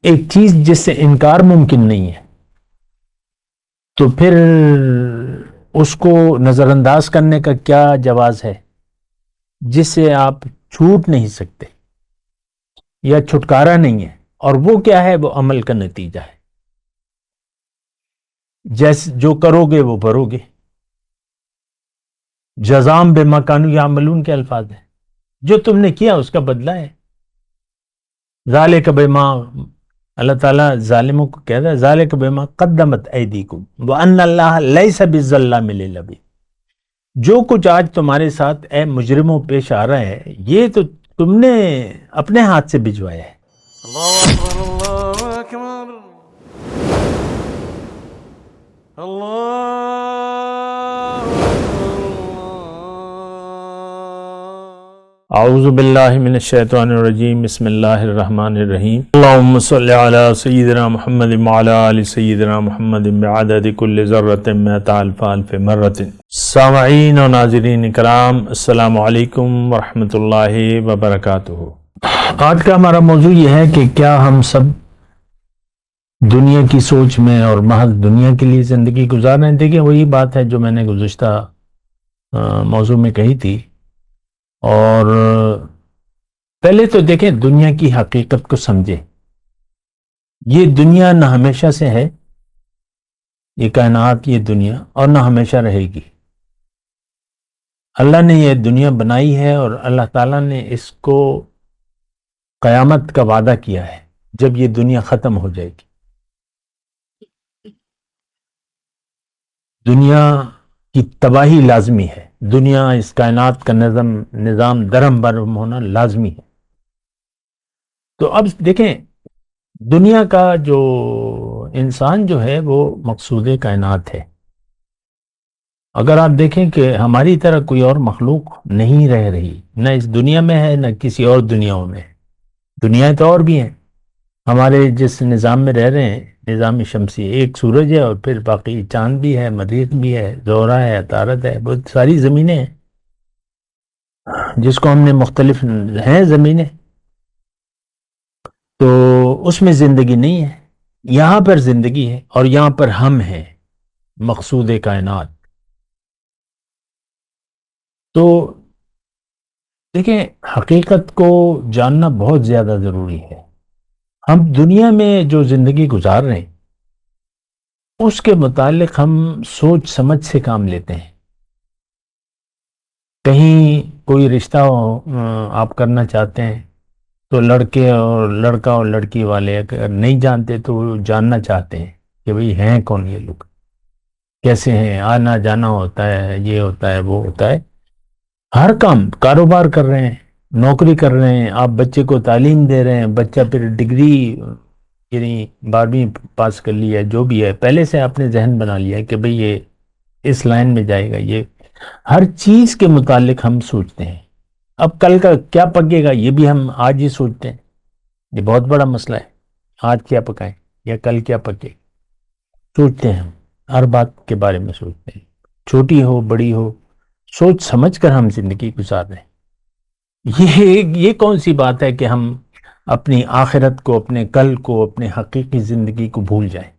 ایک چیز جس سے انکار ممکن نہیں ہے، تو پھر اس کو نظر انداز کرنے کا کیا جواز ہے جس سے آپ چھوٹ نہیں سکتے یا چھٹکارا نہیں ہے؟ اور وہ کیا ہے؟ وہ عمل کا نتیجہ ہے. جیسے جو کرو گے وہ بھرو گے. جزام بما کانوا یعملون کے الفاظ ہیں، جو تم نے کیا اس کا بدلہ ہے. ذالک بما، اللہ تعالیٰ ظالموں کو کہتا ہے ذالک بما قدمت ایدیکم وان اللہ لیس بالظلام للعبید. جو کچھ آج تمہارے ساتھ اے مجرموں پیش آ رہا ہے، یہ تو تم نے اپنے ہاتھ سے بھجوایا ہے. اللہ اکبر اللہ اکبر اللہ اعوذ باللہ من الشیطان الرجیم، بسم اللہ الرحمن الرحیم. اللہم صلی علی سیدنا محمد وعلی آل سیدنا محمد بعدد کل ذرۃ مئۃ الف الف مرۃ. سامعین و ناظرین کرام، السلام علیکم ورحمۃ اللہ وبرکاتہ. آج کا ہمارا موضوع یہ ہے کہ کیا ہم سب دنیا کی سوچ میں اور محض دنیا کے لیے زندگی گزار رہے ہیں؟ دیکھیں، وہی بات ہے جو میں نے گزشتہ موضوع میں کہی تھی. اور پہلے تو دیکھیں، دنیا کی حقیقت کو سمجھیں. یہ دنیا نہ ہمیشہ سے ہے، یہ کائنات، یہ دنیا، اور نہ ہمیشہ رہے گی. اللہ نے یہ دنیا بنائی ہے اور اللہ تعالیٰ نے اس کو قیامت کا وعدہ کیا ہے جب یہ دنیا ختم ہو جائے گی. دنیا کی تباہی لازمی ہے، دنیا، اس کائنات کا نظام درہم برہم ہونا لازمی ہے. تو اب دیکھیں، دنیا کا جو انسان جو ہے وہ مقصود کائنات ہے. اگر آپ دیکھیں کہ ہماری طرح کوئی اور مخلوق نہیں رہ رہی، نہ اس دنیا میں ہے نہ کسی اور دنیاؤں میں ہے. دنیایں تو اور بھی ہیں. ہمارے جس نظام میں رہ رہے ہیں، نظام شمسی، ایک سورج ہے اور پھر باقی چاند بھی ہے، مریخ بھی ہے، زہرہ ہے، عطارد ہے، بہت ساری زمینیں ہیں جس کو ہم نے مختلف ہیں زمینیں. تو اس میں زندگی نہیں ہے. یہاں پر زندگی ہے اور یہاں پر ہم ہیں، مقصود کائنات. تو دیکھیں، حقیقت کو جاننا بہت زیادہ ضروری ہے. ہم دنیا میں جو زندگی گزار رہے ہیں اس کے متعلق ہم سوچ سمجھ سے کام لیتے ہیں. کہیں کوئی رشتہ آپ کرنا چاہتے ہیں تو لڑکے اور لڑکا اور لڑکی والے اگر نہیں جانتے تو وہ جاننا چاہتے ہیں کہ بھئی ہیں کون یہ لوگ، کیسے ہیں، آنا جانا ہوتا ہے، یہ ہوتا ہے، وہ ہوتا ہے. ہر کام، کاروبار کر رہے ہیں، نوکری کر رہے ہیں، آپ بچے کو تعلیم دے رہے ہیں، بچہ پھر ڈگری، یعنی 12ویں پاس کر لیا، جو بھی ہے، پہلے سے آپ نے ذہن بنا لیا ہے کہ بھئی یہ اس لائن میں جائے گا. یہ ہر چیز کے متعلق ہم سوچتے ہیں. اب کل کا کیا پکے گا یہ بھی ہم آج ہی سوچتے ہیں. یہ بہت بڑا مسئلہ ہے، آج کیا پکائیں یا کل کیا پکے. سوچتے ہیں، ہم ہر بات کے بارے میں سوچتے ہیں، چھوٹی ہو بڑی ہو، سوچ سمجھ کر ہم زندگی گزار رہے ہیں. یہ کون سی بات ہے کہ ہم اپنی آخرت کو، اپنے کل کو، اپنے حقیقی زندگی کو بھول جائیں.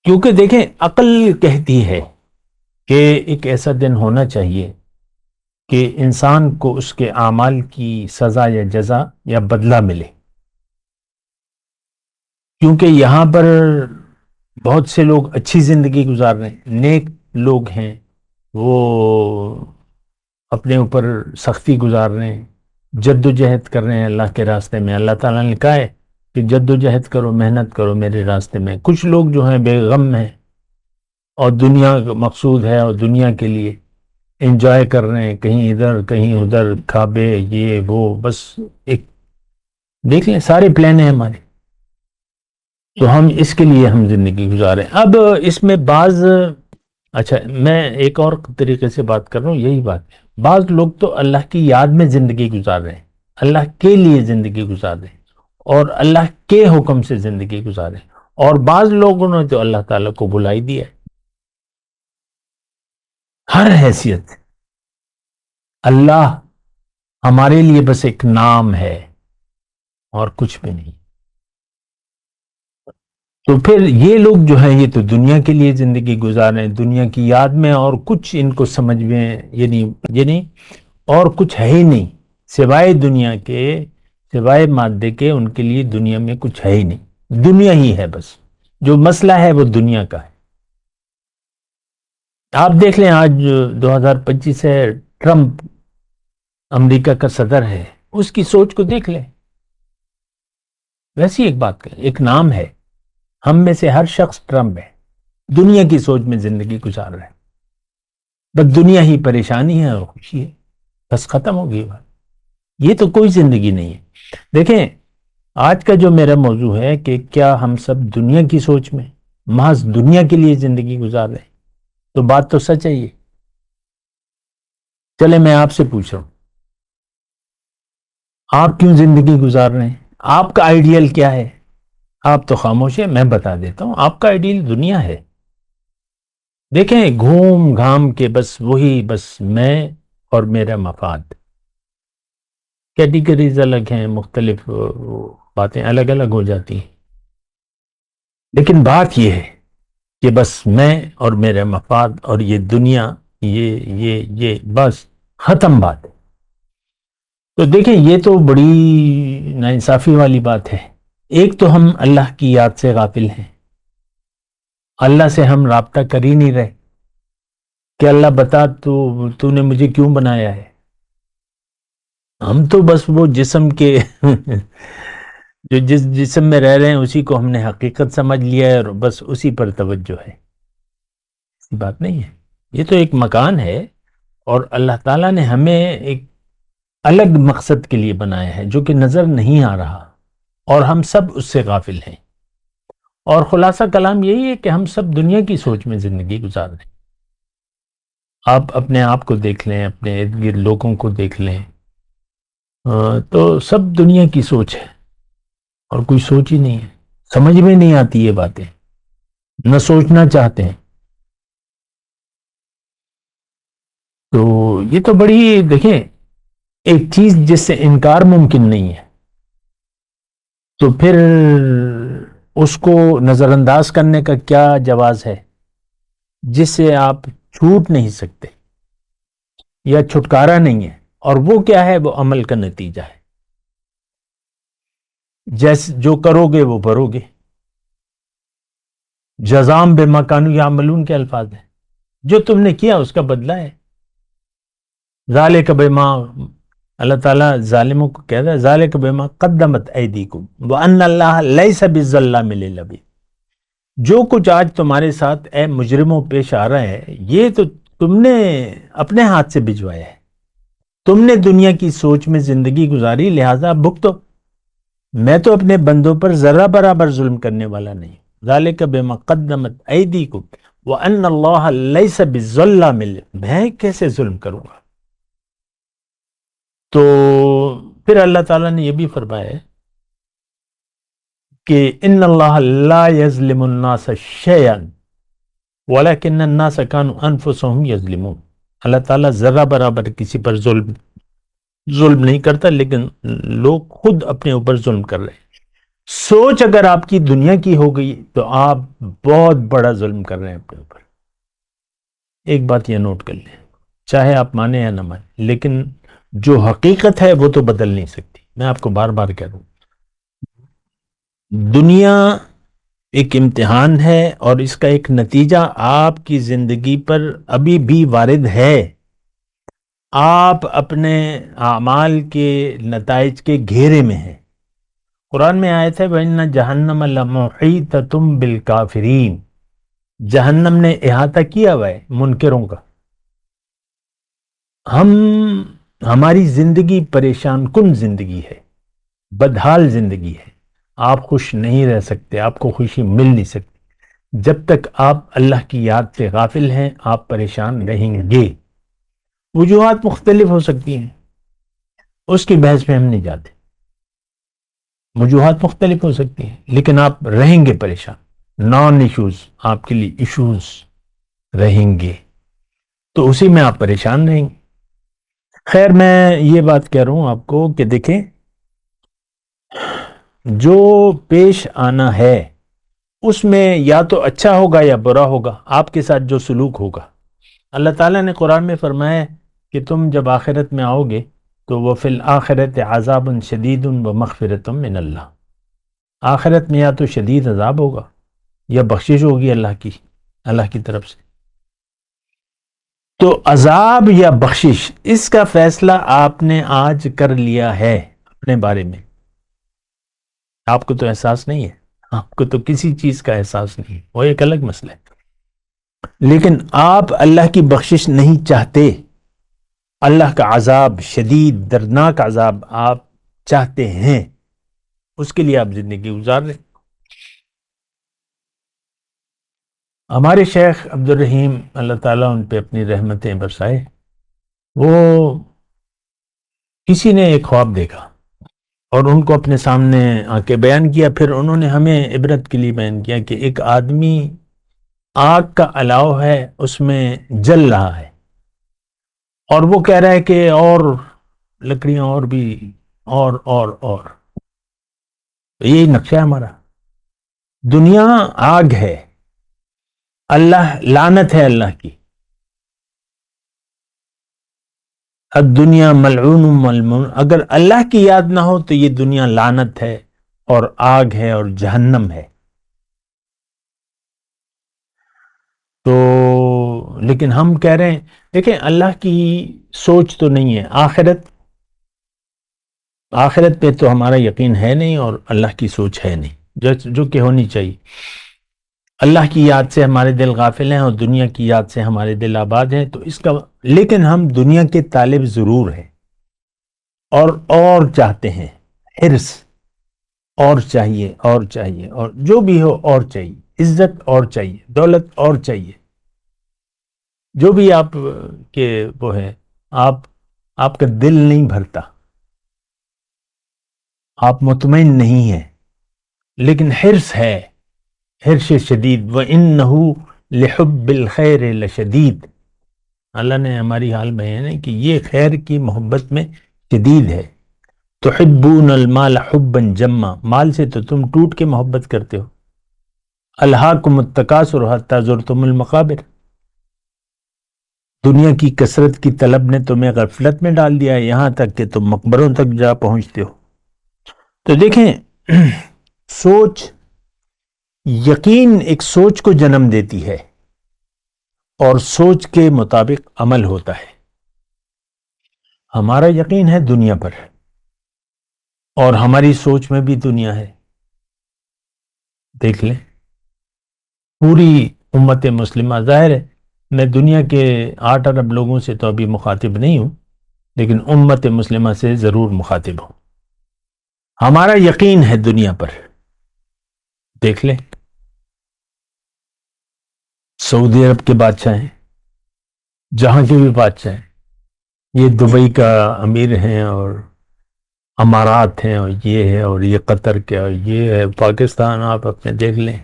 کیونکہ دیکھیں، عقل کہتی ہے کہ ایک ایسا دن ہونا چاہیے کہ انسان کو اس کے اعمال کی سزا یا جزا یا بدلہ ملے. کیونکہ یہاں پر بہت سے لوگ اچھی زندگی گزار رہے ہیں، نیک لوگ ہیں، وہ اپنے اوپر سختی گزار رہے ہیں، جد و جہد کر رہے ہیں اللہ کے راستے میں. اللہ تعالیٰ نے کہا ہے کہ جد و جہد کرو، محنت کرو میرے راستے میں. کچھ لوگ جو ہیں بے غم ہیں اور دنیا مقصود ہے اور دنیا کے لیے انجوائے کر رہے ہیں، کہیں ادھر کہیں ادھر، کھابے، یہ وہ، بس ایک دیکھ لیں سارے پلان ہیں ہمارے. تو ہم اس کے لیے ہم زندگی گزارے. اب اس میں بعض، اچھا میں ایک اور طریقے سے بات کر رہا ہوں، یہی بات ہے. بعض لوگ تو اللہ کی یاد میں زندگی گزار رہے ہیں، اللہ کے لیے زندگی گزار رہے ہیں اور اللہ کے حکم سے زندگی گزار رہے ہیں. اور بعض لوگوں نے تو اللہ تعالیٰ کو بھلا ہی دیا ہے. ہر حیثیت اللہ ہمارے لیے بس ایک نام ہے اور کچھ بھی نہیں. تو پھر یہ لوگ جو ہیں یہ تو دنیا کے لیے زندگی گزار رہے ہیں، دنیا کی یاد میں، اور کچھ ان کو سمجھ میں یعنی اور کچھ ہے ہی نہیں سوائے دنیا کے، سوائے مادے کے، ان کے لیے دنیا میں کچھ ہے ہی نہیں، دنیا ہی ہے بس، جو مسئلہ ہے وہ دنیا کا ہے۔ آپ دیکھ لیں آج 2025 ہے، ٹرمپ امریکہ کا صدر ہے، اس کی سوچ کو دیکھ لیں، ویسی ایک بات کریں، ایک نام ہے، ہم میں سے ہر شخص ٹرمپ ہے، دنیا کی سوچ میں زندگی گزار رہا ہے، بس دنیا ہی پریشانی ہے اور خوشی ہے، بس ختم ہو گئی بات، یہ تو کوئی زندگی نہیں ہے۔ دیکھیں آج کا جو میرا موضوع ہے کہ کیا ہم سب دنیا کی سوچ میں محض دنیا کے لیے زندگی گزار رہے ہیں، تو بات تو سچ ہے یہ۔ چلے میں آپ سے پوچھ رہا ہوں، آپ کیوں زندگی گزار رہے ہیں؟ آپ کا آئیڈیل کیا ہے؟ آپ تو خاموش ہیں، میں بتا دیتا ہوں، آپ کا آئیڈیل دنیا ہے۔ دیکھیں گھوم گھام کے بس وہی، بس میں اور میرا مفاد، کیٹیگریز الگ ہیں، مختلف باتیں الگ الگ ہو جاتی ہیں، لیکن بات یہ ہے کہ بس میں اور میرا مفاد اور یہ دنیا، یہ بس ختم بات ہے۔ تو دیکھیں یہ تو بڑی ناانصافی والی بات ہے، ایک تو ہم اللہ کی یاد سے غافل ہیں، اللہ سے ہم رابطہ کر ہی نہیں رہے کہ اللہ بتا تو نے مجھے کیوں بنایا ہے۔ ہم تو بس وہ جسم کے جو جس جسم میں رہ رہے ہیں اسی کو ہم نے حقیقت سمجھ لیا ہے، اور بس اسی پر توجہ ہے، ایسی بات نہیں ہے۔ یہ تو ایک مکان ہے، اور اللہ تعالیٰ نے ہمیں ایک الگ مقصد کے لیے بنایا ہے جو کہ نظر نہیں آ رہا، اور ہم سب اس سے غافل ہیں، اور خلاصہ کلام یہی ہے کہ ہم سب دنیا کی سوچ میں زندگی گزار رہے ہیں۔ آپ اپنے آپ کو دیکھ لیں، اپنے ارد گرد لوگوں کو دیکھ لیں، تو سب دنیا کی سوچ ہے، اور کوئی سوچ ہی نہیں ہے، سمجھ میں نہیں آتی یہ باتیں، نہ سوچنا چاہتے ہیں۔ تو یہ تو بڑی، دیکھیں ایک چیز جس سے انکار ممکن نہیں ہے تو پھر اس کو نظر انداز کرنے کا کیا جواز ہے، جس سے آپ چھوٹ نہیں سکتے یا چھٹکارا نہیں ہے، اور وہ کیا ہے؟ وہ عمل کا نتیجہ ہے، جیسے جو کرو گے وہ بھرو گے، جزام بما کانوا یعملون کے الفاظ ہیں، جو تم نے کیا اس کا بدلہ ہے۔ ذالک بما، اللہ تعالیٰ ظالموں کو کہتا ہے ذالک بما قدمت ایدیکم وان اللہ لیس بالظلام للعبید، جو کچھ آج تمہارے ساتھ اے مجرموں پیش آ رہا ہے یہ تو تم نے اپنے ہاتھ سے بھجوایا ہے، تم نے دنیا کی سوچ میں زندگی گزاری، لہذا بھگتو، میں تو اپنے بندوں پر ذرہ برابر ظلم کرنے والا نہیں۔ ذالک بما قدمت ایدیکم وان اللہ لیس بالظلام للعبید، میں کیسے ظلم کروں گا؟ تو پھر اللہ تعالیٰ نے یہ بھی فرمایا ہے کہ ان اللہ لا یظلم الناس شیئا ولکن الناس کانوا انفسهم یظلمون، اللہ تعالیٰ ذرہ برابر کسی پر ظلم نہیں کرتا، لیکن لوگ خود اپنے اوپر ظلم کر رہے ہیں۔ سوچ اگر آپ کی دنیا کی ہو گئی تو آپ بہت بڑا ظلم کر رہے ہیں اپنے اوپر، ایک بات یہ نوٹ کر لیں، چاہے آپ مانیں یا نہ مانیں، لیکن جو حقیقت ہے وہ تو بدل نہیں سکتی، میں آپ کو بار بار کہہ رہا ہوں۔ دنیا ایک امتحان ہے، اور اس کا ایک نتیجہ آپ کی زندگی پر ابھی بھی وارد ہے، آپ اپنے اعمال کے نتائج کے گھیرے میں ہیں۔ قرآن میں آیت ہے وَإِنَّ جَهَنَّمَ لَمُحِيطَةٌ بِالْكَافِرِينَ، جہنم نے احاطہ کیا ہوا ہے منکروں کا۔ ہماری زندگی پریشان کن زندگی ہے، بدحال زندگی ہے، آپ خوش نہیں رہ سکتے، آپ کو خوشی مل نہیں سکتی جب تک آپ اللہ کی یاد سے غافل ہیں، آپ پریشان رہیں گے۔ وجوہات مختلف ہو سکتی ہیں، اس کی بحث میں ہم نہیں جاتے، وجوہات مختلف ہو سکتی ہیں، لیکن آپ رہیں گے پریشان، نان ایشوز آپ کے لیے ایشوز رہیں گے، تو اسی میں آپ پریشان رہیں گے۔ خیر میں یہ بات کہہ رہا ہوں آپ کو کہ دیکھیں جو پیش آنا ہے اس میں یا تو اچھا ہوگا یا برا ہوگا، آپ کے ساتھ جو سلوک ہوگا۔ اللہ تعالیٰ نے قرآن میں فرمایا ہے کہ تم جب آخرت میں آؤ گے تو وہ فی الآخرت عذاب شدید و مغفرۃ من اللہ، آخرت میں یا تو شدید عذاب ہوگا یا بخشش ہوگی اللہ کی طرف سے۔ تو عذاب یا بخشش، اس کا فیصلہ آپ نے آج کر لیا ہے اپنے بارے میں۔ آپ کو تو احساس نہیں ہے، آپ کو تو کسی چیز کا احساس نہیں ہے، وہ ایک الگ مسئلہ ہے، لیکن آپ اللہ کی بخشش نہیں چاہتے، اللہ کا عذاب، شدید دردناک عذاب آپ چاہتے ہیں، اس کے لیے آپ زندگی گزار رہے۔ ہمارے شیخ عبد الرحیم، اللہ تعالیٰ ان پہ اپنی رحمتیں برسائے، وہ کسی نے ایک خواب دیکھا اور ان کو اپنے سامنے آ کے بیان کیا، پھر انہوں نے ہمیں عبرت کے لیے بیان کیا کہ ایک آدمی آگ کا الاؤ ہے، اس میں جل رہا ہے، اور وہ کہہ رہا ہے کہ اور لکڑیاں اور بھی اور یہی نقشہ ہے ہمارا۔ دنیا آگ ہے، اللہ لعنت ہے اللہ کی، الدنیا ملعون ملعون، اگر اللہ کی یاد نہ ہو تو یہ دنیا لعنت ہے اور آگ ہے اور جہنم ہے۔ تو لیکن ہم کہہ رہے ہیں دیکھیں اللہ کی سوچ تو نہیں ہے، آخرت پہ تو ہمارا یقین ہے نہیں اور اللہ کی سوچ ہے نہیں جو کہ ہونی چاہیے۔ اللہ کی یاد سے ہمارے دل غافل ہیں اور دنیا کی یاد سے ہمارے دل آباد ہیں، تو اس کا لیکن ہم دنیا کے طالب ضرور ہیں اور چاہتے ہیں، حرص، اور چاہیے اور جو بھی ہو اور چاہیے، عزت اور چاہیے، دولت اور چاہیے، جو بھی آپ کے وہ ہے، آپ کا دل نہیں بھرتا، آپ مطمئن نہیں ہیں، لیکن حرص ہے، حرص شدید، وَإِنَّهُ لِحُبِّ الْخَيْرِ لَشَدِيد۔ اللہ نے ہماری حال بیان ہے کہ یہ خیر کی محبت میں شدید ہے۔ تحبون المال حبا جما، مال سے تو تم ٹوٹ کے محبت کرتے ہو۔ الہاکم التکاثر حتی زرتم المقابر، دنیا کی کثرت کی طلب نے تمہیں غفلت میں ڈال دیا ہے، یہاں تک کہ تم مقبروں تک جا پہنچتے ہو۔ تو دیکھیں، سوچ، یقین ایک سوچ کو جنم دیتی ہے اور سوچ کے مطابق عمل ہوتا ہے۔ ہمارا یقین ہے دنیا پر اور ہماری سوچ میں بھی دنیا ہے۔ دیکھ لیں پوری امت مسلمہ، ظاہر ہے میں دنیا کے 8 ارب لوگوں سے تو ابھی مخاطب نہیں ہوں، لیکن امت مسلمہ سے ضرور مخاطب ہوں۔ ہمارا یقین ہے دنیا پر۔ دیکھ لیں سعودی عرب کے بادشاہ ہیں، جہاں کے بھی بادشاہ ہیں، یہ دبئی کا امیر ہیں اور امارات ہیں اور یہ ہے اور یہ قطر کے اور یہ ہے پاکستان، آپ اپنے دیکھ لیں،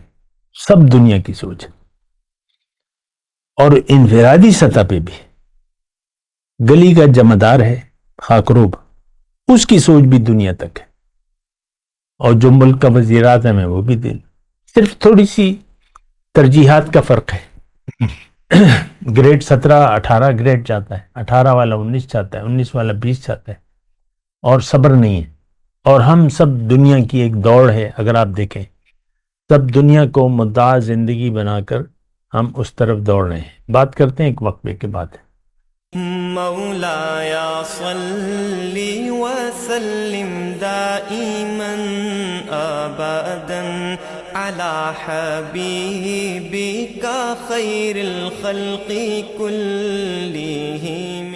سب دنیا کی سوچ ہے۔ اور انفرادی سطح پہ بھی گلی کا جمعدار ہے خاکروب، اس کی سوچ بھی دنیا تک ہے، اور جو ملک کا وزیر اعظم ہے وہ بھی صرف تھوڑی سی ترجیحات کا فرق ہے۔ گریڈ 17 18 گریڈ چاہتا ہے، 18 والا 19 چاہتا ہے، 19 والا 20 چاہتا ہے، اور صبر نہیں ہے۔ اور ہم سب دنیا کی ایک دوڑ ہے، اگر آپ دیکھیں سب دنیا کو مدعا زندگی بنا کر ہم اس طرف دوڑ رہے ہیں۔ بات کرتے ہیں ایک وقفے کے بعد۔ مولاي صل وسلم دائما ابدا على حبيبك خير الخلق كلهم